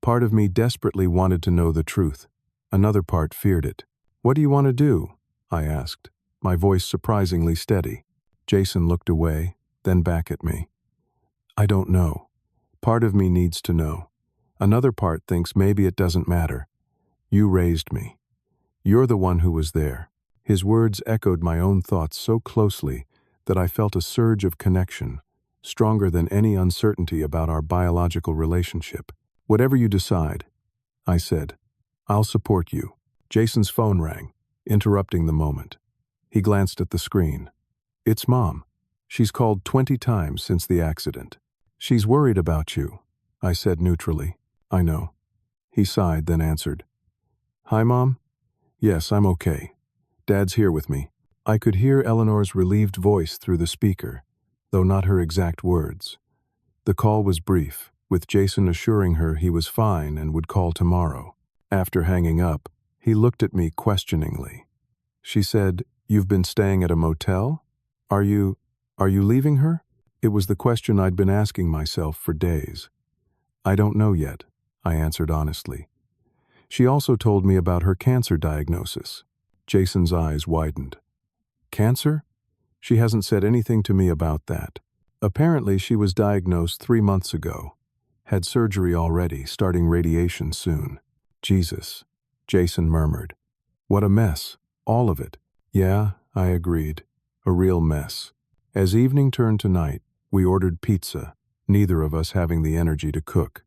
Speaker 1: Part of me desperately wanted to know the truth. Another part feared it. What do you want to do? I asked, my voice surprisingly steady. Jason looked away, then back at me. I don't know. Part of me needs to know. Another part thinks maybe it doesn't matter. You raised me. You're the one who was there. His words echoed my own thoughts so closely that I felt a surge of connection, stronger than any uncertainty about our biological relationship. Whatever you decide, I said, I'll support you. Jason's phone rang, interrupting the moment. He glanced at the screen. It's Mom. She's called 20 times since the accident. She's worried about you, I said neutrally. I know. He sighed, then answered. Hi, Mom? Yes, I'm okay. Dad's here with me. I could hear Eleanor's relieved voice through the speaker, though not her exact words. The call was brief, with Jason assuring her he was fine and would call tomorrow. After hanging up, he looked at me questioningly. She said, You've been staying at a motel? Are you leaving her? It was the question I'd been asking myself for days. I don't know yet, I answered honestly. She also told me about her cancer diagnosis. Jason's eyes widened. Cancer? She hasn't said anything to me about that. Apparently she was diagnosed 3 months ago. Had surgery already, starting radiation soon. Jesus, Jason murmured. What a mess, all of it. Yeah, I agreed. A real mess. As evening turned to night, we ordered pizza, neither of us having the energy to cook.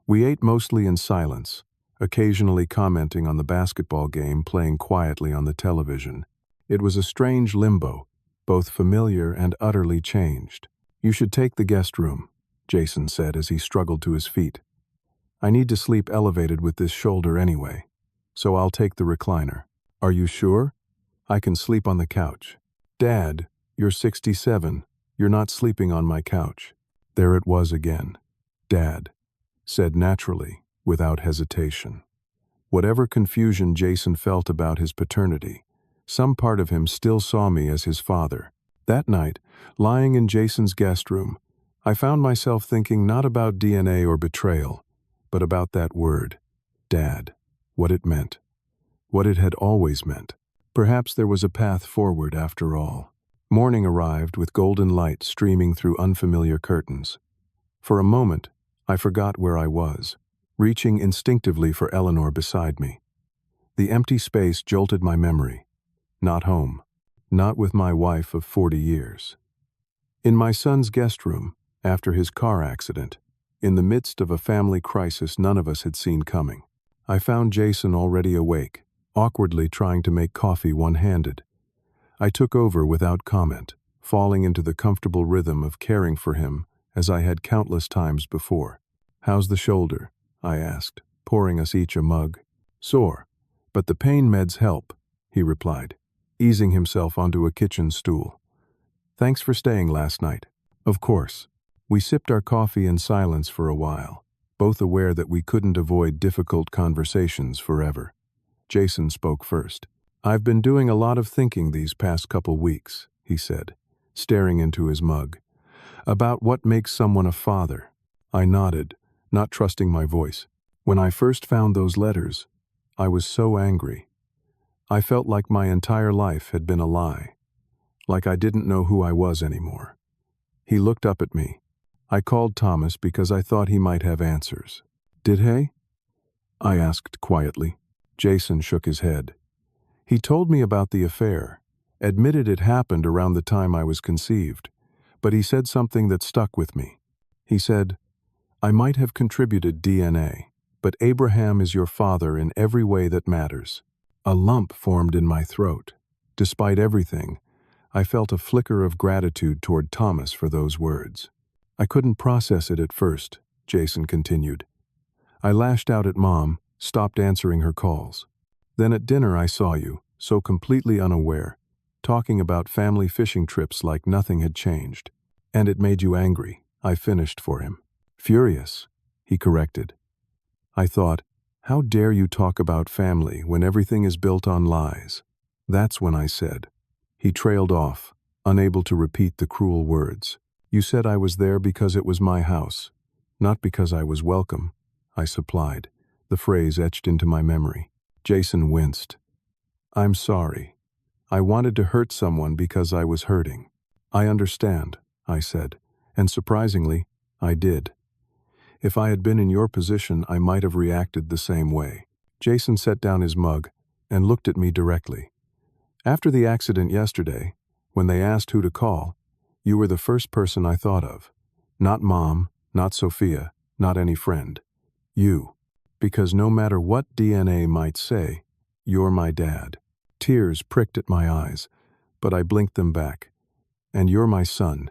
Speaker 1: We ate mostly in silence, occasionally commenting on the basketball game playing quietly on the television. It was a strange limbo, both familiar and utterly changed. You should take the guest room, Jason said as he struggled to his feet. I need to sleep elevated with this shoulder anyway, so I'll take the recliner. Are you sure? I can sleep on the couch. Dad, you're 67. You're not sleeping on my couch. There it was again. Dad, said naturally, without hesitation. Whatever confusion Jason felt about his paternity, some part of him still saw me as his father. That night, lying in Jason's guest room, I found myself thinking not about DNA or betrayal, but about that word, Dad, what it meant, what it had always meant. Perhaps there was a path forward after all. Morning arrived with golden light streaming through unfamiliar curtains. For a moment, I forgot where I was, reaching instinctively for Eleanor beside me. The empty space jolted my memory. Not home. Not with my wife of 40 years. In my son's guest room, after his car accident, in the midst of a family crisis none of us had seen coming, I found Jason already awake, awkwardly trying to make coffee one-handed. I took over without comment, falling into the comfortable rhythm of caring for him as I had countless times before. How's the shoulder? I asked, pouring us each a mug. Sore, but the pain meds help, he replied, easing himself onto a kitchen stool. Thanks for staying last night. Of course. We sipped our coffee in silence for a while, both aware that we couldn't avoid difficult conversations forever. Jason spoke first. I've been doing a lot of thinking these past couple weeks, he said, staring into his mug. About what makes someone a father. I nodded, not trusting my voice. When I first found those letters, I was so angry. I felt like my entire life had been a lie, like I didn't know who I was anymore. He looked up at me. I called Thomas because I thought he might have answers. Did he? I asked quietly. Jason shook his head. He told me about the affair, admitted it happened around the time I was conceived, but he said something that stuck with me. He said, I might have contributed DNA, but Abraham is your father in every way that matters. A lump formed in my throat. Despite everything, I felt a flicker of gratitude toward Thomas for those words. I couldn't process it at first, Jason continued. I lashed out at Mom, stopped answering her calls. Then at dinner I saw you, so completely unaware, talking about family fishing trips like nothing had changed. And it made you angry, I finished for him. Furious, he corrected. I thought, how dare you talk about family when everything is built on lies? That's when I said. He trailed off, unable to repeat the cruel words. You said I was there because it was my house, not because I was welcome, I supplied, the phrase etched into my memory. Jason winced. I'm sorry. I wanted to hurt someone because I was hurting. I understand, I said, and surprisingly, I did. If I had been in your position, I might have reacted the same way. Jason set down his mug and looked at me directly. After the accident yesterday, when they asked who to call, you were the first person I thought of. Not Mom, not Sophia, not any friend. You. Because no matter what DNA might say, you're my dad. Tears pricked at my eyes, but I blinked them back. And you're my son.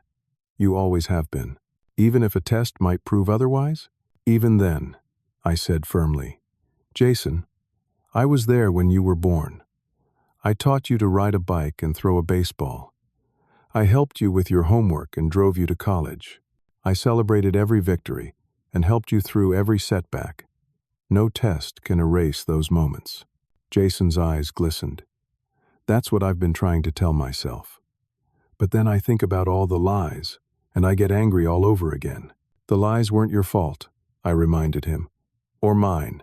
Speaker 1: You always have been. Even if a test might prove otherwise? Even then, I said firmly. Jason, I was there when you were born. I taught you to ride a bike and throw a baseball. I helped you with your homework and drove you to college. I celebrated every victory and helped you through every setback. No test can erase those moments. Jason's eyes glistened. That's what I've been trying to tell myself. But then I think about all the lies, and I get angry all over again. The lies weren't your fault, I reminded him. Or mine.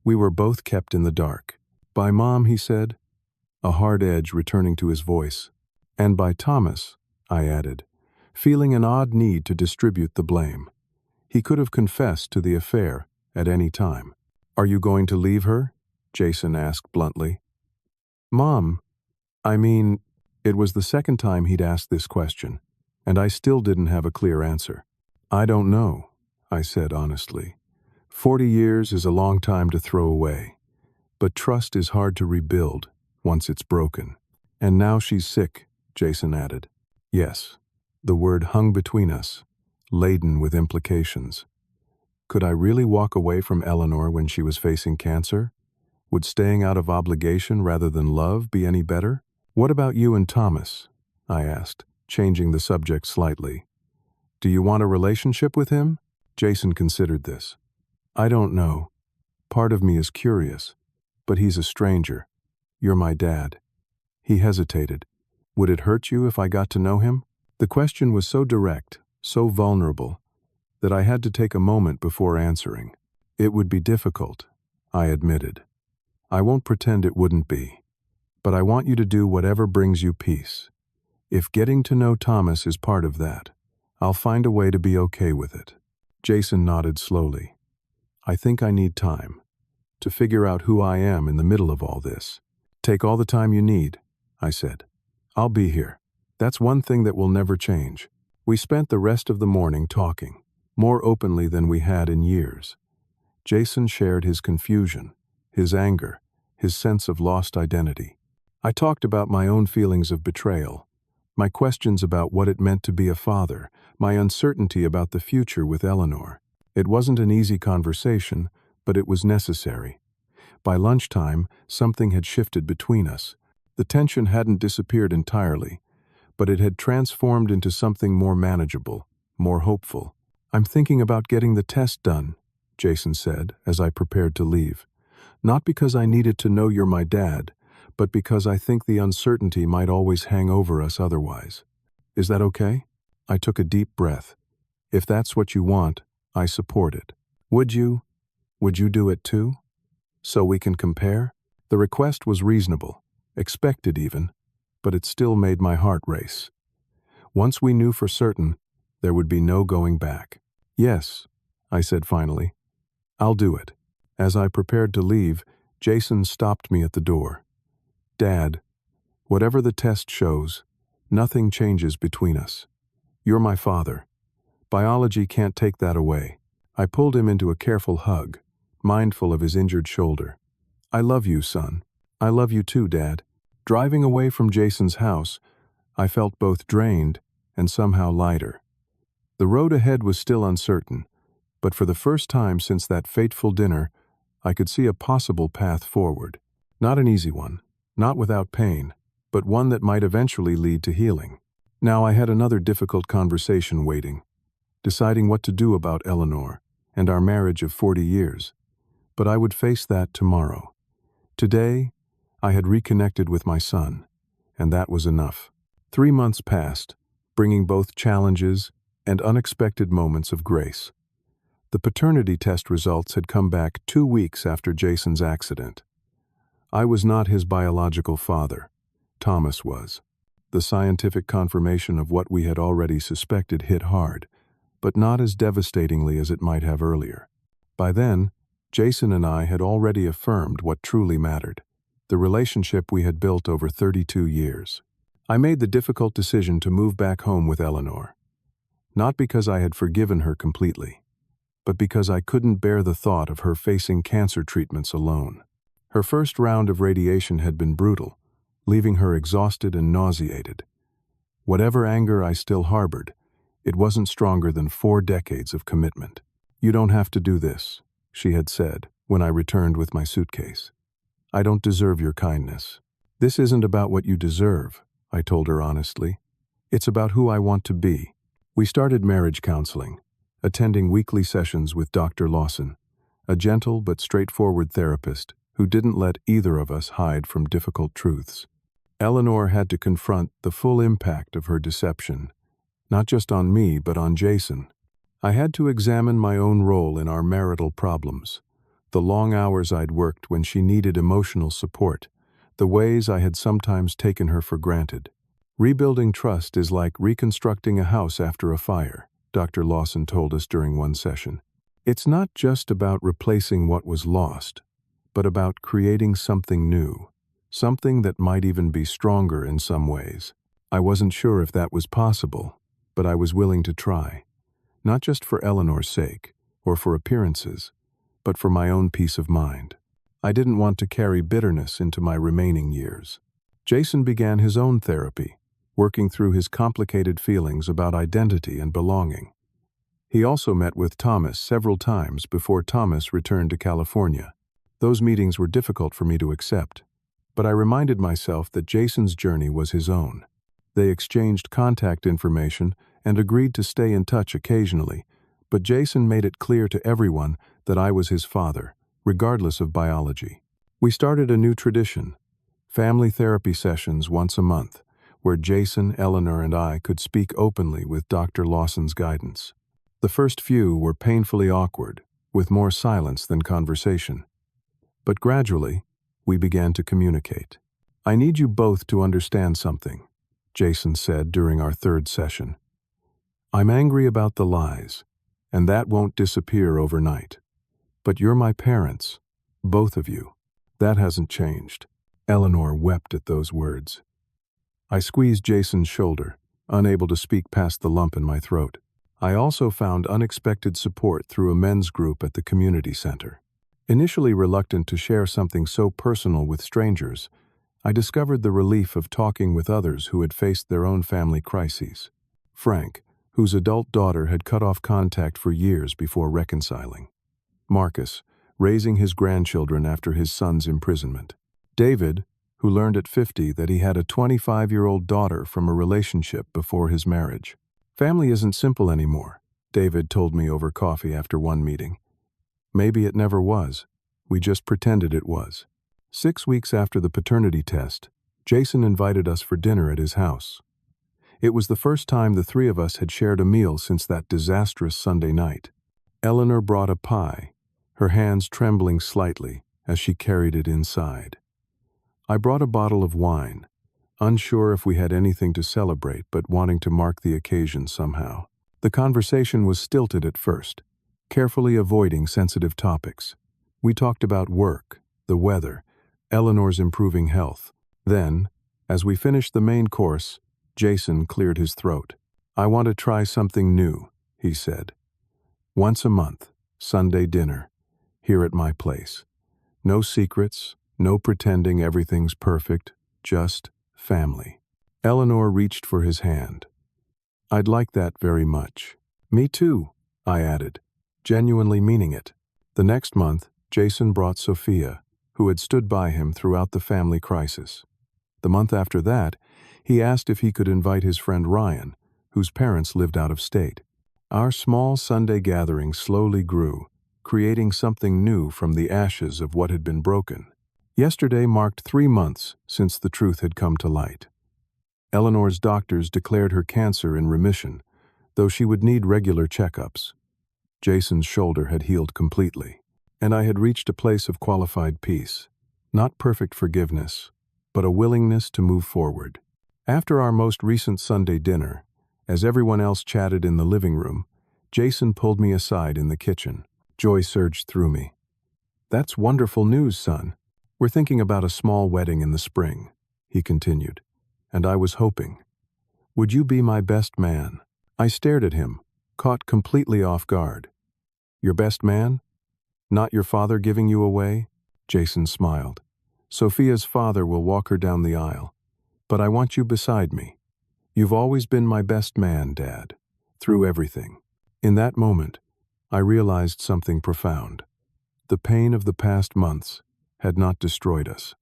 Speaker 1: We were both kept in the dark. By Mom, he said, a hard edge returning to his voice. And by Thomas, I added, feeling an odd need to distribute the blame. He could have confessed to the affair at any time. Are you going to leave her? Jason asked bluntly. Mom, it was the second time he'd asked this question, and I still didn't have a clear answer. I don't know, I said honestly. 40 years is a long time to throw away, but trust is hard to rebuild once it's broken. And now she's sick, Jason added. Yes, the word hung between us, laden with implications. Could I really walk away from Eleanor when she was facing cancer? Would staying out of obligation rather than love be any better? What about you and Thomas? I asked, changing the subject slightly. Do you want a relationship with him? Jason considered this. I don't know. Part of me is curious, but he's a stranger. You're my dad. He hesitated. Would it hurt you if I got to know him? The question was so direct, so vulnerable, that I had to take a moment before answering. It would be difficult, I admitted. I won't pretend it wouldn't be. But I want you to do whatever brings you peace. If getting to know Thomas is part of that, I'll find a way to be okay with it. Jason nodded slowly. I think I need time to figure out who I am in the middle of all this. Take all the time you need, I said. I'll be here. That's one thing that will never change. We spent the rest of the morning talking, more openly than we had in years. Jason shared his confusion, his anger, his sense of lost identity. I talked about my own feelings of betrayal, my questions about what it meant to be a father, my uncertainty about the future with Eleanor. It wasn't an easy conversation, but it was necessary. By lunchtime, something had shifted between us. The tension hadn't disappeared entirely, but it had transformed into something more manageable, more hopeful. I'm thinking about getting the test done, Jason said as I prepared to leave. Not because I needed to know you're my dad, but because I think the uncertainty might always hang over us otherwise. Is that okay? I took a deep breath. If that's what you want, I support it. Would you do it too? So we can compare? The request was reasonable, expected even, but it still made my heart race. Once we knew for certain, there would be no going back. Yes, I said finally. I'll do it. As I prepared to leave, Jason stopped me at the door. Dad, whatever the test shows, nothing changes between us. You're my father. Biology can't take that away. I pulled him into a careful hug, mindful of his injured shoulder. I love you, son. I love you too, Dad. Driving away from Jason's house, I felt both drained and somehow lighter. The road ahead was still uncertain, but for the first time since that fateful dinner, I could see a possible path forward. Not an easy one, not without pain, but one that might eventually lead to healing. Now I had another difficult conversation waiting, deciding what to do about Eleanor and our marriage of 40 years. But I would face that tomorrow. Today, I had reconnected with my son, and that was enough. 3 months passed, bringing both challenges and unexpected moments of grace. The paternity test results had come back 2 weeks after Jason's accident. I was not his biological father. Thomas was. The scientific confirmation of what we had already suspected hit hard, but not as devastatingly as it might have earlier. By then, Jason and I had already affirmed what truly mattered, the relationship we had built over 32 years. I made the difficult decision to move back home with Eleanor, not because I had forgiven her completely, but because I couldn't bear the thought of her facing cancer treatments alone. Her first round of radiation had been brutal, leaving her exhausted and nauseated. Whatever anger I still harbored, it wasn't stronger than 4 decades of commitment. "You don't have to do this," she had said when I returned with my suitcase. "I don't deserve your kindness." "This isn't about what you deserve," I told her honestly. "It's about who I want to be." We started marriage counseling, attending weekly sessions with Dr. Lawson, a gentle but straightforward therapist who didn't let either of us hide from difficult truths. Eleanor had to confront the full impact of her deception, not just on me but on Jason. I had to examine my own role in our marital problems, the long hours I'd worked when she needed emotional support, the ways I had sometimes taken her for granted. Rebuilding trust is like reconstructing a house after a fire, Dr. Lawson told us during one session. It's not just about replacing what was lost, but about creating something new, something that might even be stronger in some ways. I wasn't sure if that was possible, but I was willing to try, not just for Eleanor's sake or for appearances, but for my own peace of mind. I didn't want to carry bitterness into my remaining years. Jason began his own therapy, working through his complicated feelings about identity and belonging. He also met with Thomas several times before Thomas returned to California. Those meetings were difficult for me to accept, but I reminded myself that Jason's journey was his own. They exchanged contact information and agreed to stay in touch occasionally, but Jason made it clear to everyone that I was his father, regardless of biology. We started a new tradition, family therapy sessions once a month, where Jason, Eleanor, and I could speak openly with Dr. Lawson's guidance. The first few were painfully awkward, with more silence than conversation. But gradually, we began to communicate. "I need you both to understand something," Jason said during our 3rd session. "I'm angry about the lies, and that won't disappear overnight. But you're my parents, both of you. That hasn't changed." Eleanor wept at those words. I squeezed Jason's shoulder, unable to speak past the lump in my throat. I also found unexpected support through a men's group at the community center. Initially reluctant to share something so personal with strangers, I discovered the relief of talking with others who had faced their own family crises. Frank, whose adult daughter had cut off contact for years before reconciling. Marcus, raising his grandchildren after his son's imprisonment. David, who learned at 50 that he had a 25-year-old daughter from a relationship before his marriage. "Family isn't simple anymore," David told me over coffee after one meeting. "Maybe it never was. We just pretended it was." 6 weeks after the paternity test, Jason invited us for dinner at his house. It was the first time the 3 of us had shared a meal since that disastrous Sunday night. Eleanor brought a pie, her hands trembling slightly as she carried it inside. I brought a bottle of wine, unsure if we had anything to celebrate but wanting to mark the occasion somehow. The conversation was stilted at first, carefully avoiding sensitive topics. We talked about work, the weather, Eleanor's improving health. Then, as we finished the main course, Jason cleared his throat. "I want to try something new," he said. "Once a month, Sunday dinner, here at my place. No secrets, no pretending everything's perfect, just family." Eleanor reached for his hand. "I'd like that very much." "Me too," I added, genuinely meaning it. The next month, Jason brought Sophia, who had stood by him throughout the family crisis. The month after that, he asked if he could invite his friend Ryan, whose parents lived out of state. Our small Sunday gathering slowly grew, creating something new from the ashes of what had been broken. Yesterday marked 3 months since the truth had come to light. Eleanor's doctors declared her cancer in remission, though she would need regular checkups. Jason's shoulder had healed completely, and I had reached a place of qualified peace. Not perfect forgiveness, but a willingness to move forward. After our most recent Sunday dinner, as everyone else chatted in the living room, Jason pulled me aside in the kitchen. Joy surged through me. "That's wonderful news, son. We're thinking about a small wedding in the spring," he continued. "And I was hoping. Would you be my best man?" I stared at him, caught completely off guard. "Your best man? Not your father giving you away?" Jason smiled. "Sophia's father will walk her down the aisle. But I want you beside me. You've always been my best man, Dad, through everything." In that moment, I realized something profound. The pain of the past months had not destroyed us.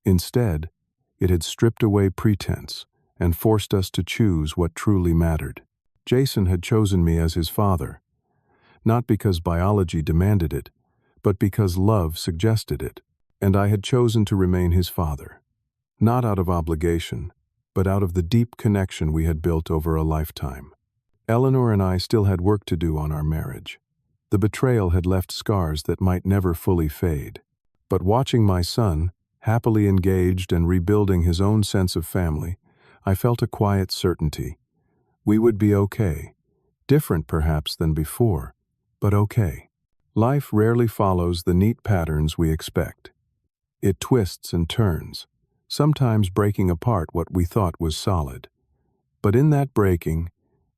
Speaker 1: Instead, it had stripped away pretense and forced us to choose what truly mattered. Jason had chosen me as his father, not because biology demanded it, but because love suggested it. And I had chosen to remain his father, not out of obligation, but out of the deep connection we had built over a lifetime. Eleanor and I still had work to do on our marriage. The betrayal had left scars that might never fully fade. But watching my son, happily engaged and rebuilding his own sense of family, I felt a quiet certainty. We would be okay. Different perhaps than before, but okay. Life rarely follows the neat patterns we expect. It twists and turns, sometimes breaking apart what we thought was solid. But in that breaking,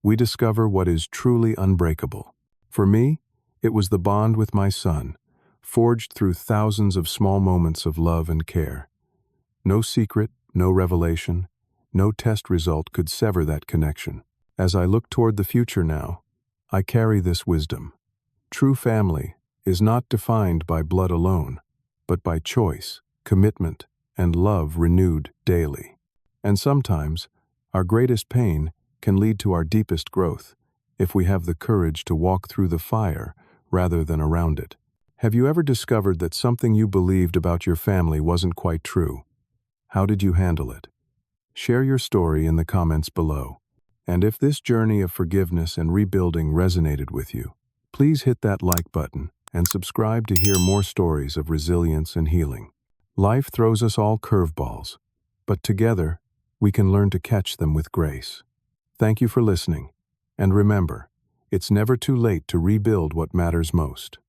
Speaker 1: we discover what is truly unbreakable. For me, it was the bond with my son, forged through thousands of small moments of love and care. No secret, no revelation, no test result could sever that connection. As I look toward the future now, I carry this wisdom. True family is not defined by blood alone, but by choice, commitment, and love renewed daily. And sometimes, our greatest pain can lead to our deepest growth, if we have the courage to walk through the fire rather than around it. Have you ever discovered that something you believed about your family wasn't quite true? How did you handle it? Share your story in the comments below. And if this journey of forgiveness and rebuilding resonated with you, please hit that like button and subscribe to hear more stories of resilience and healing. Life throws us all curveballs, but together, we can learn to catch them with grace. Thank you for listening, and remember, it's never too late to rebuild what matters most.